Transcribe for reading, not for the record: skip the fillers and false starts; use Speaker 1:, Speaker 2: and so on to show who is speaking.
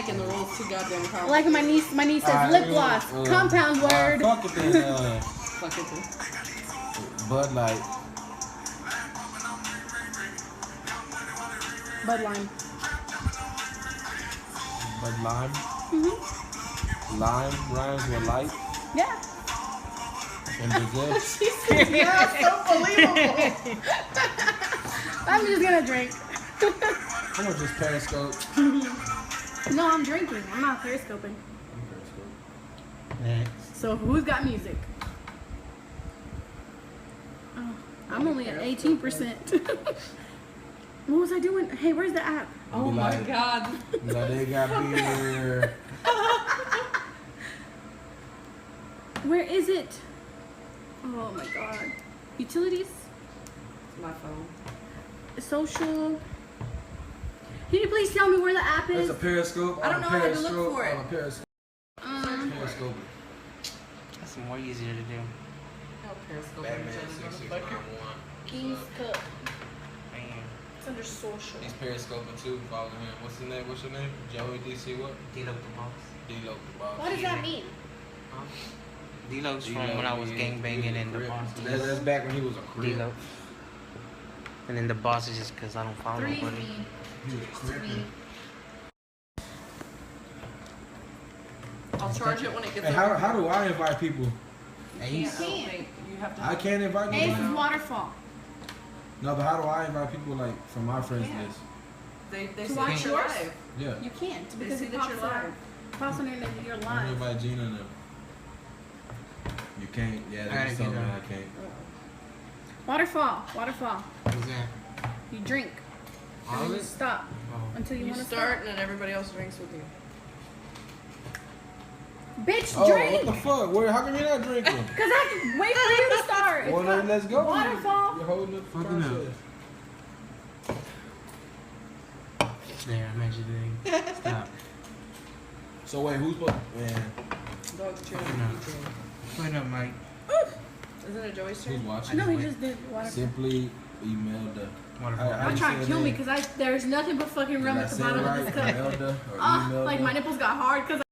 Speaker 1: making the rules too goddamn complicated.
Speaker 2: Like my niece says lip gloss, compound word.
Speaker 3: Fuck it then.
Speaker 1: Fuck it too.
Speaker 3: Bud Light.
Speaker 2: Bud Lime.
Speaker 3: Bud Lime.
Speaker 2: Mhm.
Speaker 3: Lime rhymes with light.
Speaker 2: Yeah.
Speaker 3: In Brazil.
Speaker 2: She said,
Speaker 1: Yeah, so believable.
Speaker 2: I'm just gonna drink.
Speaker 3: How much is Periscope?
Speaker 2: No, I'm drinking. I'm not periscoping. So who's got music? Oh, I'm only at 18%. What was I doing? Hey, where's the app?
Speaker 1: Oh my god.
Speaker 3: Like they got beer.
Speaker 2: Where is it? Oh my god. Utilities?
Speaker 1: It's my phone.
Speaker 2: Social. Can you please tell me where the app is?
Speaker 3: It's a Periscope.
Speaker 1: I don't know how to look for it.
Speaker 3: On a Periscope. Periscope.
Speaker 4: That's more easier to do.
Speaker 1: No Periscope.
Speaker 3: Batman
Speaker 1: Motherfucker.
Speaker 3: 691.
Speaker 2: King's Cup.
Speaker 4: Man.
Speaker 2: It's under social.
Speaker 3: He's periscoping too. Follow him. What's his name? What's your name? Joey DC what?
Speaker 4: D-Lo the boss.
Speaker 3: D-Lo the boss.
Speaker 2: What does that mean?
Speaker 4: Huh? D-Lo's from when I was gangbanging in the boss.
Speaker 3: That's back when he was a crip.
Speaker 4: D-Lo. And then the boss is just because I don't follow
Speaker 2: Three's
Speaker 4: nobody.
Speaker 2: me.
Speaker 3: He was a crip.
Speaker 1: I'll charge it when it gets
Speaker 3: Hey, how do I invite people?
Speaker 1: You can't. I don't
Speaker 2: can't.
Speaker 1: think. You have to.
Speaker 3: I can't invite
Speaker 2: Ace
Speaker 3: people.
Speaker 2: is Waterfall.
Speaker 3: No, but how do I invite people like from my friends
Speaker 1: Yeah.
Speaker 3: list?
Speaker 1: They
Speaker 2: To
Speaker 1: see
Speaker 2: watch
Speaker 1: that you're
Speaker 2: yours?
Speaker 1: live.
Speaker 3: Yeah.
Speaker 2: You can't
Speaker 1: They
Speaker 2: because
Speaker 1: see
Speaker 2: it
Speaker 1: that
Speaker 2: pops
Speaker 1: you're
Speaker 2: up.
Speaker 1: live.
Speaker 2: Pops on there that you're
Speaker 3: I'm gonna
Speaker 2: live.
Speaker 3: invite Gina now. You can't. Yeah,
Speaker 4: I
Speaker 3: that's
Speaker 4: gotta
Speaker 3: something
Speaker 4: get
Speaker 3: I
Speaker 4: on.
Speaker 3: can't.
Speaker 2: Waterfall. Waterfall.
Speaker 4: Who's that?
Speaker 2: You drink.
Speaker 4: All
Speaker 2: And
Speaker 4: of
Speaker 2: you
Speaker 4: it?
Speaker 2: stop
Speaker 4: Oh.
Speaker 2: until you,
Speaker 1: You
Speaker 2: want to
Speaker 1: start and then everybody else drinks with you.
Speaker 2: Bitch,
Speaker 3: Oh,
Speaker 2: drink.
Speaker 3: what the fuck? Where? How come you're not drinking?
Speaker 2: Because I can wait for you to start.
Speaker 3: Well, then let's go.
Speaker 2: Waterfall.
Speaker 3: You're holding up the
Speaker 4: Fucking up.
Speaker 3: process.
Speaker 4: There, I measured it. Stop.
Speaker 3: So wait, who's supposed? Man,
Speaker 1: Dog's chewing.
Speaker 4: Fucking up. Wait up, Mike.
Speaker 1: Isn't it Joey's
Speaker 3: who's
Speaker 1: turn?
Speaker 3: watching?
Speaker 2: No, he just did waterfall.
Speaker 3: Simply email the.
Speaker 4: Waterfall.
Speaker 3: How
Speaker 2: I'm
Speaker 3: you
Speaker 2: trying
Speaker 3: say
Speaker 2: to kill
Speaker 3: it
Speaker 2: me
Speaker 3: in?
Speaker 2: because there's nothing but fucking rum
Speaker 3: Did I
Speaker 2: at the
Speaker 3: say it
Speaker 2: bottom of
Speaker 3: right?
Speaker 2: this cup.
Speaker 3: Email the or
Speaker 2: Oh,
Speaker 3: email
Speaker 2: like
Speaker 3: the?
Speaker 2: my nipples got hard because